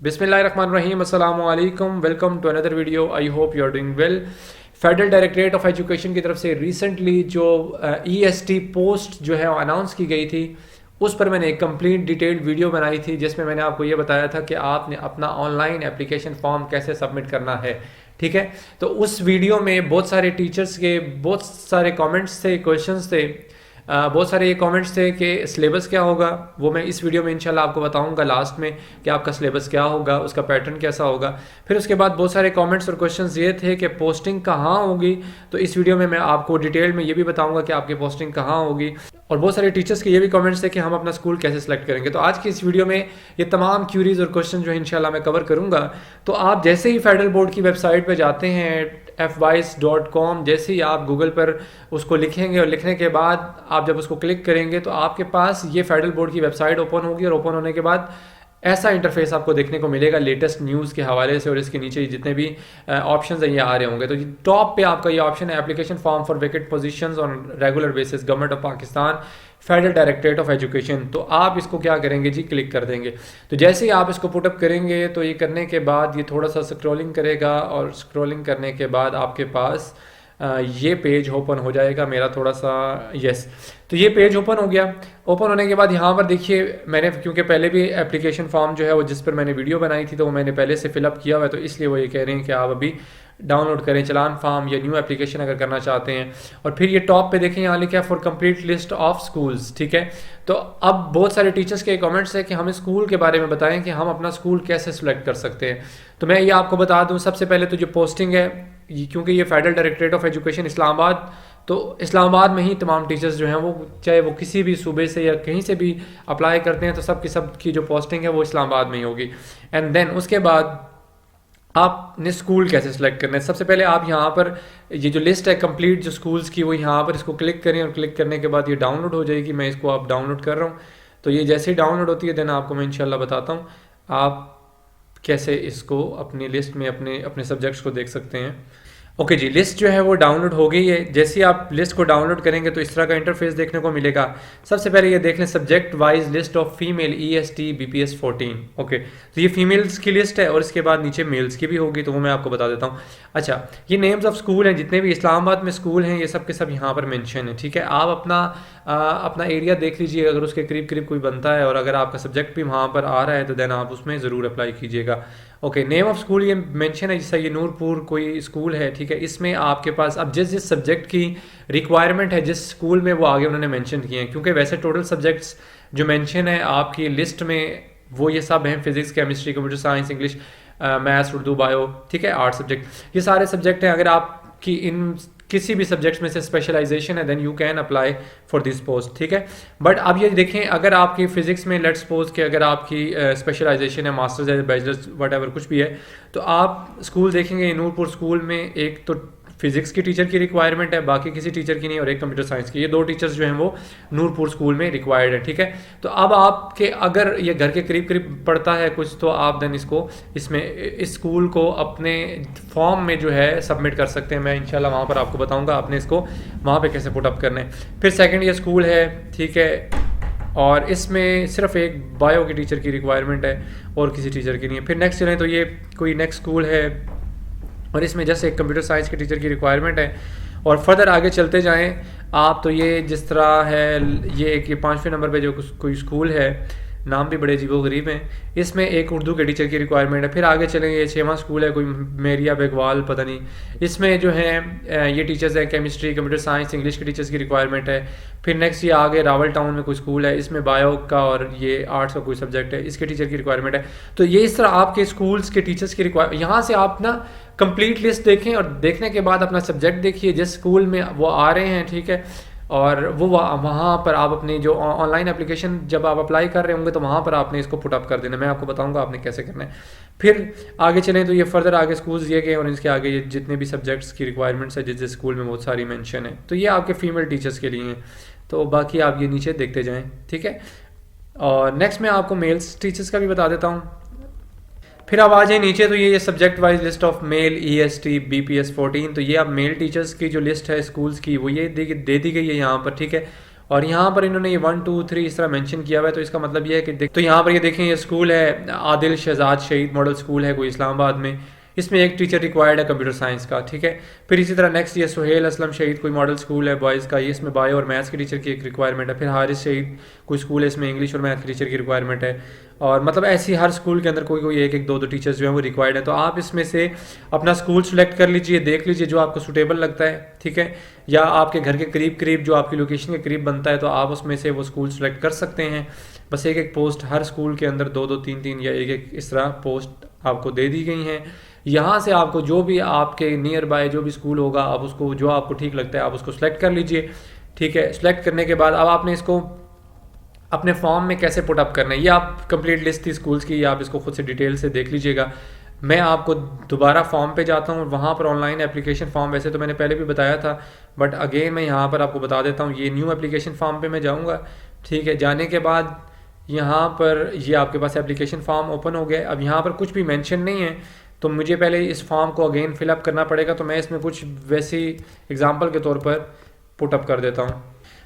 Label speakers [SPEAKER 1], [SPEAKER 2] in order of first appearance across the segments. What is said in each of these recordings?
[SPEAKER 1] बिस्मिल्लाहिर्रहमानिर्रहीम अस्सलाम वालेकुम, welcome to another video. I hope you are doing well. Federal directorate of education की तरफ से रिसेंटली जो ईएसटी पोस्ट जो है अनाउंस की गई थी, उस पर मैंने एक कंप्लीट डिटेल्ड वीडियो बनाई थी जिसमें मैंने आपको ये बताया था कि आपने अपना ऑनलाइन एप्लीकेशन फॉर्म कैसे सबमिट करना है। ठीक है, तो उस वीडियो में बहुत सारे टीचर्स के बहुत सारे कमेंट्स थे, क्वेश्चंस थे, बहुत सारे ये कमेंट्स थे कि सिलेबस क्या होगा। वो मैं इस वीडियो में इंशाल्लाह आपको बताऊंगा लास्ट में कि आपका सिलेबस क्या होगा, उसका पैटर्न कैसा होगा। फिर उसके बाद बहुत सारे कमेंट्स और क्वेश्चंस ये थे कि पोस्टिंग कहाँ होगी, तो इस वीडियो में मैं आपको डिटेल में ये भी बताऊंगा कि आपकी पोस्टिंग कहाँ होगी। और बहुत सारे टीचर्स के ये भी कमेंट्स थे कि हम अपना स्कूल कैसे सिलेक्ट करेंगे। तो आज की इस वीडियो में ये तमाम क्यूरीज और क्वेश्चन जो है इंशाल्लाह मैं कवर करूंगा। तो आप जैसे ही फेडरल बोर्ड की वेबसाइट पर जाते हैं fwise.com, जैसे ही आप गूगल पर उसको लिखेंगे और लिखने के बाद आप जब उसको क्लिक करेंगे तो आपके पास ये फेडरल बोर्ड की वेबसाइट ओपन होगी और ओपन होने के बाद ऐसा इंटरफेस आपको देखने को मिलेगा लेटेस्ट न्यूज़ के हवाले से। और इसके नीचे जितने भी ऑप्शंस हैं ये आ रहे होंगे। तो टॉप पे आपका ये ऑप्शन है application form for vacant positions on regular basis government of Pakistan federal directorate of education. तो आप इसको क्या करेंगे जी, क्लिक कर देंगे। तो जैसे ही आप इसको पुटअप करेंगे तो ये करने के बाद ये थोड़ा सा स्क्रॉलिंग करेगा और स्क्रॉलिंग करने के बाद आपके पास ये पेज ओपन हो जाएगा मेरा थोड़ा सा। यस, तो ये पेज ओपन हो गया। ओपन होने के बाद यहाँ पर देखिए मैंने क्योंकि पहले भी एप्लीकेशन फॉर्म जो है वो जिस पर मैंने वीडियो बनाई थी तो वो मैंने पहले से फिलअप किया हुआ है, तो इसलिए वो ये कह रहे हैं कि आप अभी डाउनलोड करें चलान फॉर्म या न्यू एप्लीकेशन अगर करना चाहते हैं। और फिर ये टॉप पे देखें यहाँ लिखा है for complete list of schools. ठीक है, तो अब बहुत सारे टीचर्स के कमेंट्स है कि हमें स्कूल के बारे में बताएं कि हम अपना स्कूल कैसे सिलेक्ट कर सकते हैं। तो मैं ये आपको बता दूं, सबसे पहले तो जो पोस्टिंग है क्योंकि ये federal directorate of education Islamabad, तो इस्लामाबाद में ही तमाम टीचर्स जो हैं वो चाहे वो किसी भी सूबे से या कहीं से भी अप्लाई करते हैं तो सब की जो पोस्टिंग है वो इस्लामाबाद में ही होगी। एंड देन उसके बाद आपने स्कूल कैसे सिलेक्ट करना है। सबसे पहले आप यहाँ पर ये जो लिस्ट है कंप्लीट जो स्कूल्स की वो यहाँ पर इसको क्लिक करें और क्लिक करने के बाद ये डाउनलोड हो जाएगी। मैं इसको आप डाउनलोड कर रहा हूँ, तो ये जैसे ही डाउनलोड होती है देन आपको मैं इंशाल्लाह बताता हूँ आप कैसे इसको अपनी लिस्ट में अपने अपने सब्जेक्ट्स को देख सकते हैं। ओके जी, लिस्ट जो है वो डाउनलोड हो गई है। जैसे ही आप लिस्ट को डाउनलोड करेंगे तो इस तरह का इंटरफेस देखने को मिलेगा। सबसे पहले ये देख लें subject wise list of female EST BPS 14। Okay, तो ये फीमेल्स की लिस्ट है और इसके बाद नीचे मेल्स की भी होगी, तो वो मैं आपको बता देता हूँ। अच्छा, ये नेम्स ऑफ स्कूल हैं जितने भी इस्लामाबाद में स्कूल हैं ये सब के सब यहाँ पर मेंशन है। ठीक है, आप अपना एरिया देख लीजिए, अगर उसके करीब करीब कोई बनता है और अगर आपका सब्जेक्ट भी वहाँ पर आ रहा है तो देन आप उसमें ज़रूर अप्लाई कीजिएगा। ओके, नेम ऑफ स्कूल ये मेंशन है, जैसा ये नूरपुर कोई स्कूल है। ठीक है, इसमें आपके पास अब जिस जिस सब्जेक्ट की रिक्वायरमेंट है जिस स्कूल में वो आगे उन्होंने मेंशन किए हैं, क्योंकि वैसे टोटल सब्जेक्ट्स जो मेंशन है आपकी लिस्ट में वो ये सब हैं physics chemistry computer science English maths Urdu bio. ठीक है, 8 सब्जेक्ट ये सारे सब्जेक्ट हैं। अगर आपकी इन किसी भी सब्जेक्ट्स में से स्पेशलाइजेशन है then you can apply for this post. ठीक है, बट अब ये देखें अगर आपकी फिजिक्स में लेट्स सपोज कि अगर आपकी स्पेशलाइजेशन है मास्टर्स है बैचलर्स वट एवर कुछ भी है, तो आप स्कूल देखेंगे नूरपुर स्कूल में एक तो फिजिक्स की टीचर की रिक्वायरमेंट है, बाकी किसी टीचर की नहीं, और एक कंप्यूटर साइंस की। ये 2 टीचर्स जो हैं वो नूरपुर स्कूल में रिक्वायर्ड है। ठीक है, तो अब आपके अगर ये घर के करीब करीब पड़ता है कुछ तो आप देन इसको इसमें इस स्कूल को अपने फॉर्म में जो है सबमिट कर सकते हैं। मैं इंशाल्लाह वहाँ पर आपको बताऊँगा आपने इसको वहाँ पर कैसे पुटअप करना है। फिर सेकेंड ये स्कूल है, ठीक है, और इसमें सिर्फ एक बायो की टीचर की रिक्वायरमेंट है और किसी टीचर की नहीं है। फिर नेक्स्ट चलें तो ये कोई नेक्स्ट स्कूल है और इसमें जैसे एक कंप्यूटर साइंस के टीचर की रिक्वायरमेंट है। और फर्दर आगे चलते जाएं आप तो ये जिस तरह है ये 5वें नंबर पे जो कोई स्कूल है, नाम भी बड़े अजीबो-गरीब हैं, इसमें एक उर्दू के टीचर की रिक्वायरमेंट है। फिर आगे चलेंगे ये 6वां स्कूल है कोई मेरिया बेगवाल पता नहीं, इसमें जो है ये टीचर्स हैं केमिस्ट्री कंप्यूटर साइंस इंग्लिश के टीचर्स की रिक्वायरमेंट है। फिर नेक्स्ट ये आगे रावल टाउन में कोई स्कूल है, इसमें बायो का और ये आर्ट्स का कोई सब्जेक्ट है, इसके टीचर की रिक्वायरमेंट है। तो ये इस तरह आपके स्कूल्स के टीचर्स की रिक्वायरमेंट, यहाँ से आप ना कंप्लीट लिस्ट देखें और देखने के बाद अपना सब्जेक्ट देखिए जिस स्कूल में वो आ रहे हैं। ठीक है, और वो वहाँ पर आप अपनी जो ऑनलाइन एप्लीकेशन जब आप अप्लाई कर रहे होंगे तो वहाँ पर आपने इसको पुटअप कर देना। मैं आपको बताऊंगा आपने कैसे करना है। फिर आगे चलें तो ये फर्दर आगे स्कूल्स दिए गए और इसके आगे ये जितने भी सब्जेक्ट्स की रिक्वायरमेंट्स है जिस जिस स्कूल में बहुत सारी मेंशन है, तो ये आपके फीमेल टीचर्स के लिए हैं। तो बाकी आप ये नीचे देखते जाएँ। ठीक है, और नेक्स्ट मैं आपको मेल्स टीचर्स का भी बता देता हूँ। फिर अब आ जाए नीचे तो ये subject wise list of male EST BPS 14। तो ये अब मेल टीचर्स की जो लिस्ट है स्कूल्स की वो ये दे दी गई है यहाँ पर। ठीक है, और यहाँ पर इन्होंने ये 1 2 3 इस तरह मेंशन किया हुआ है, तो इसका मतलब ये है कि तो यहाँ पर ये देखें, ये स्कूल है आदिल शहजाद शहीद मॉडल स्कूल है कोई इस्लामाबाद में, इसमें एक टीचर रिक्वायर्ड है कंप्यूटर साइंस का, ठीक है। फिर इसी तरह नेक्स्ट ये सुहेल असलम शहीद कोई मॉडल स्कूल है बॉयज़ का, ये इसमें बायो और मैथ्स के टीचर की एक रिक्वायरमेंट है। फिर हारिस शहीद कोई स्कूल है, इसमें इंग्लिश और मैथ के टीचर की रिक्वायरमेंट है। और मतलब ऐसी हर स्कूल के अंदर कोई कोई एक एक दो दो टीचर्स जो हैं वो रिक्वायर्ड है। तो आप इसमें से अपना स्कूल सेलेक्ट कर लीजिए, देख लीजिए जो आपको सूटेबल लगता है, ठीक है, या आपके घर के करीब करीब जो आपकी लोकेशन के करीब बनता है तो आप उसमें से वो स्कूल सेलेक्ट कर सकते हैं। बस एक एक पोस्ट हर स्कूल के अंदर 2 2 3 3 या एक एक इस तरह पोस्ट आपको दे दी गई हैं। यहाँ से आपको जो भी आपके नियर बाय जो भी स्कूल होगा आप उसको जो आपको ठीक लगता है आप उसको सेलेक्ट कर लीजिए, ठीक है। सेलेक्ट करने के बाद अब आपने इसको अपने फॉर्म में कैसे पुट अप करना है, ये आप कंप्लीट लिस्ट थी स्कूल्स की, आप इसको खुद से डिटेल से देख लीजिएगा। मैं आपको दोबारा फॉर्म पे जाता हूँ, वहाँ पर ऑनलाइन एप्लीकेशन फॉर्म वैसे तो मैंने पहले भी बताया था, बट अगेन मैं यहाँ पर आपको बता देता हूँ। ये न्यू एप्लीकेशन फॉर्म पे मैं जाऊँगा, ठीक है। जाने के बाद यहाँ पर ये आपके पास एप्लीकेशन फॉर्म ओपन हो गया। अब यहाँ पर कुछ भी मेंशन नहीं है, तो मुझे पहले इस फॉर्म को अगेन फिलअप करना पड़ेगा। तो मैं इसमें कुछ वैसी एग्जांपल के तौर पर पुट अप कर देता हूँ।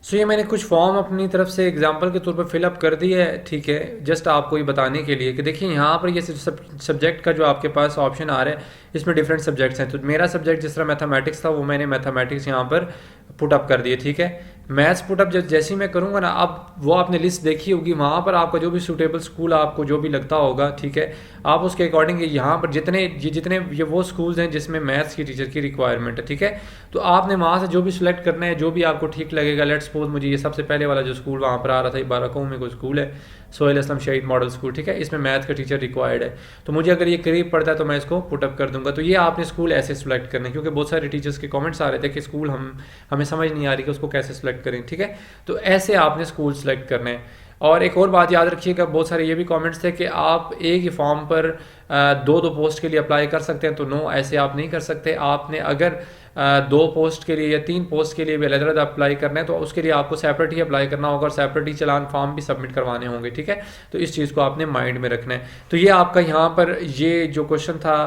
[SPEAKER 1] सो ये मैंने कुछ फॉर्म अपनी तरफ से एग्जांपल के तौर पर फिलअप कर दी है, ठीक है, जस्ट आपको ये बताने के लिए कि देखिए यहाँ पर ये सब्जेक्ट का जो आपके पास ऑप्शन आ रहा है इसमें डिफरेंट सब्जेक्ट्स हैं। तो मेरा सब्जेक्ट जिस तरह मैथमेटिक्स था वो मैंने मैथमेटिक्स यहाँ पर पुट अप कर दिए, ठीक है। मैथ्स पुट अप जैसे ही मैं करूँगा ना, अब वो आपने लिस्ट देखी होगी, वहाँ पर आपका जो भी सूटेबल स्कूल आपको जो भी लगता होगा, ठीक है, आप उसके अकॉर्डिंग यहाँ पर जितने ये वो स्कूल्स हैं जिसमें मैथ्स की टीचर की रिक्वायरमेंट है, ठीक है, तो आपने वहाँ से जो भी सिलेक्ट करना है जो भी आपको ठीक लगेगा। लेट्स सपोज मुझे ये सबसे पहले वाला जो स्कूल वहाँ पर आ रहा था, बाराकों में कोई स्कूल है सुहेल असलम शहीद मॉडल स्कूल, ठीक है, इसमें मैथ का टीचर रिक्वायर्ड है, तो मुझे अगर ये करीब पड़ता है तो मैं इसको पुटअप कर दूंगा। तो ये आपने स्कूल ऐसे सिलेक्ट करने, क्योंकि बहुत सारे टीचर्स के कमेंट्स आ रहे थे कि स्कूल हमें समझ नहीं आ रही कि उसको कैसे सिलेक्ट करें, ठीक है, तो ऐसे आपने स्कूल सेलेक्ट करने हैं। और एक और बात याद रखिएगा, बहुत सारे ये भी कमेंट्स थे कि आप एक ही फॉर्म पर 2 पोस्ट के लिए अप्लाई कर सकते हैं, तो नो, ऐसे आप नहीं कर सकते। आपने अगर 2 पोस्ट के लिए या 3 पोस्ट के लिए भी अलग अलग अप्लाई करना है तो उसके लिए आपको सेपरेट ही अप्लाई करना होगा और सेपरेट ही चलान फॉर्म भी सबमिट करवाने होंगे, ठीक है। तो इस चीज़ को आपने माइंड में रखना है। तो ये आपका यहाँ पर ये जो क्वेश्चन था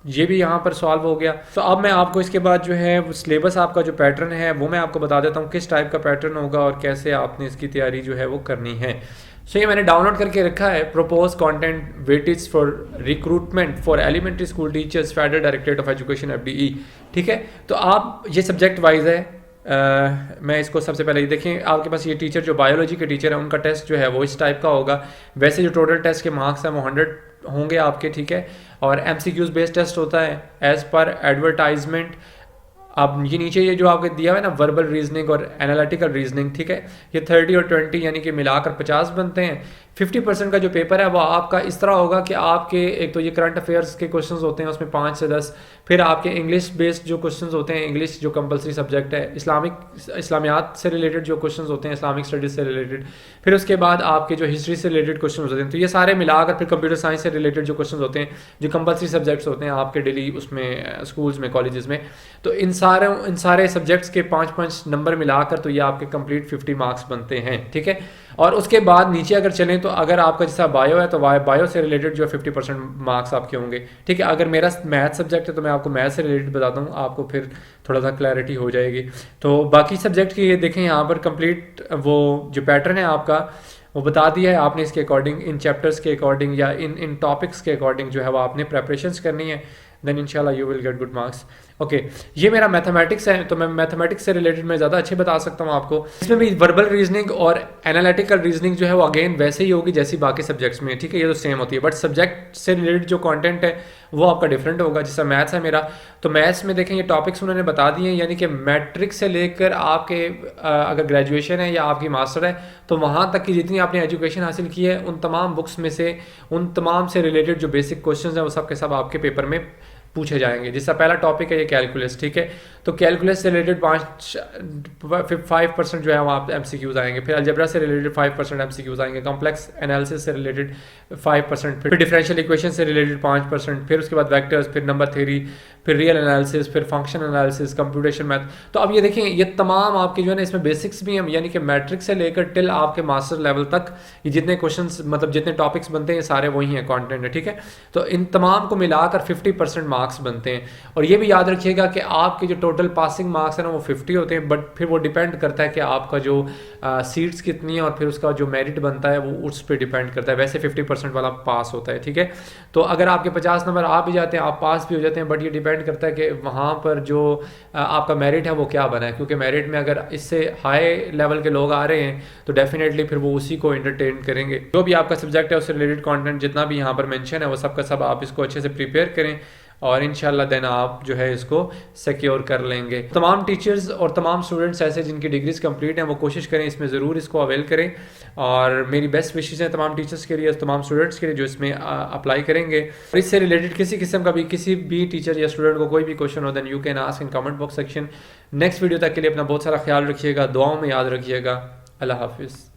[SPEAKER 1] ये भी यहाँ पर सॉल्व हो गया। तो अब मैं आपको इसके बाद जो है सिलेबस आपका जो पैटर्न है वो मैं आपको बता देता हूँ किस टाइप का पैटर्न होगा और कैसे आपने इसकी तैयारी जो है वो करनी है। सो ये मैंने डाउनलोड करके रखा है, propose content weightage for recruitment for elementary school teachers federal directorate of education FDE, ठीक है। तो आप ये सब्जेक्ट वाइज है, मैं इसको सबसे पहले ये देखें, आपके पास ये टीचर जो बायोलॉजी के टीचर है उनका टेस्ट जो है वो इस टाइप का होगा। वैसे जो टोटल टेस्ट के मार्क्स हैं वो 100 होंगे आपके, ठीक है, और MCQs बेस्ड टेस्ट होता है एज पर एडवर्टाइजमेंट। अब ये नीचे ये जो आपके दिया हुआ है ना, वर्बल रीजनिंग और एनालिटिकल रीजनिंग, ठीक है, ये 30 और 20 यानी कि मिलाकर 50 बनते हैं। 50% का जो पेपर है वो आपका इस तरह होगा कि आपके एक तो ये करंट अफेयर्स के क्वेश्चंस होते हैं उसमें 5 से 10, फिर आपके इंग्लिश बेस्ड जो क्वेश्चंस होते हैं, इंग्लिश जो कंपलसरी सब्जेक्ट है, इस्लामियात से रिलेटेड जो क्वेश्चंस होते हैं, इस्लामिक स्टडीज़ से रिलेटेड, फिर उसके बाद आपके जो हिस्ट्री से रिलेटेड क्वेश्चन होते हैं, तो ये सारे मिलाकर फिर कंप्यूटर साइंस से रिलेटेड जो क्वेश्चन होते हैं जो कंपलसरी सब्जेक्ट्स होते हैं आपके डेली उसमें स्कूल्स में कॉलेजेस में, तो इन सारे सब्जेक्ट्स के 5-5 नंबर मिलाकर तो ये आपके कंप्लीट 50 मार्क्स बनते हैं, ठीक है। और उसके बाद नीचे अगर चलें तो अगर आपका जैसा बायो है तो बायो से रिलेटेड जो 50% मार्क्स आपके होंगे, ठीक है। अगर मेरा मैथ सब्जेक्ट है तो मैं आपको मैथ से रिलेटेड बताता हूँ, आपको फिर थोड़ा सा क्लैरिटी हो जाएगी। तो बाकी सब्जेक्ट की ये देखें यहाँ पर कंप्लीट वो जो पैटर्न है आपका वो बता दिया है आपने, इसके अकॉर्डिंग इन चैप्टर्स के अकॉर्डिंग या इन टॉपिक्स के अकॉर्डिंग जो है वो आपने प्रेपरेशंस करनी है, देन इंशाल्लाह you will get good marks. Okay, ये मेरा मैथमेटिक्स है तो मैं मैथमेटिक्स से रिलेटेड मैं ज़्यादा अच्छे बता सकता हूँ आपको। इसमें भी वर्बल रीजनिंग और एनालिटिकल रीजनिंग जो है वो अगेन वैसे ही होगी जैसी बाकी सब्जेक्ट्स में, ठीक है, ये तो सेम होती है, बट सब्जेक्ट से रिलेटेड जो कंटेंट है वो आपका डिफरेंट होगा। जैसा मैथ्स है मेरा, तो मैथ्स में देखें ये टॉपिक्स उन्होंने बता दिए हैं, यानी कि मैट्रिक से लेकर आपके अगर ग्रेजुएशन है या आपकी मास्टर है तो वहाँ तक की जितनी आपने एजुकेशन हासिल की है उन तमाम बुक्स में से उन तमाम से रिलेटेड जो बेसिक क्वेश्चन है वो सब के सब आपके पेपर में पूछे जाएंगे। जिसका पहला टॉपिक है ये कैलकुलस, ठीक है, तो कैलकुलस से रिलेटेड 5% जो है वहाँ MCQs आएंगे, फिर अलजेब्रा से रिलेटेड 5% MCQs आएंगे, कॉम्प्लेक्स एनालिसिस से रिलेटेड 5%, फिर डिफरेंशियल इक्वेशन से रिलेटेड 5%, फिर उसके बाद वेक्टर्स, फिर नंबर थ्योरी, फिर रियल एनालिसिस, फिर फंक्शन एनालिसिस, कंप्यूटेशन मैथ। तो अब ये देखिए ये तमाम आपके जो है ना इसमें बेसिक्स भी हैं, यानी कि मैट्रिक से लेकर टिल आपके मास्टर लेवल तक ये जितने क्वेश्चंस मतलब जितने टॉपिक्स बनते हैं सारे वही हैं, कंटेंट है, ठीक है। तो इन तमाम को मिलाकर 50% मार्क्स बनते हैं। और ये भी याद रखिएगा कि आपके जो टोटल पासिंग मार्क्स है ना वो 50 होते हैं, बट फिर वो डिपेंड करता है कि आपका जो सीट्स कितनी है और फिर उसका जो मेरिट बनता है वो उस पर डिपेंड करता है। वैसे 50% वाला पास होता है, ठीक है। तो अगर आपके 50 नंबर आ भी जाते हैं, आप पास भी हो जाते हैं, बट ये डिपेंड करता है कि वहाँ पर जो आपका मेरिट है वो क्या बना है, क्योंकि मेरिट में अगर इससे हाई लेवल के लोग आ रहे हैं तो डेफिनेटली फिर वो उसी को एंटरटेन करेंगे। जो भी आपका सब्जेक्ट है उससे रिलेटेड कंटेंट जितना भी यहाँ पर मेंशन है वो सब का सब आप इसको अच्छे से प्रिपेयर करें और इंशाल्लाह देन आप जो है इसको सिक्योर कर लेंगे। तमाम टीचर्स और तमाम स्टूडेंट्स ऐसे जिनकी डिग्रीज कंप्लीट हैं वो कोशिश करें इसमें ज़रूर इसको अवेल करें, और मेरी बेस्ट विशेष हैं तमाम टीचर्स के लिए, तमाम स्टूडेंट्स के लिए जो इसमें अप्लाई करेंगे। और इससे रिलेटेड किसी किस्म का भी किसी भी टीचर या स्टूडेंट को कोई भी क्वेश्चन हो then you can ask in comment box section. Next video तक के लिए अपना बहुत सारा ख्याल रखिएगा, दुआओं में याद रखिएगा। अल्लाह हाफिज़।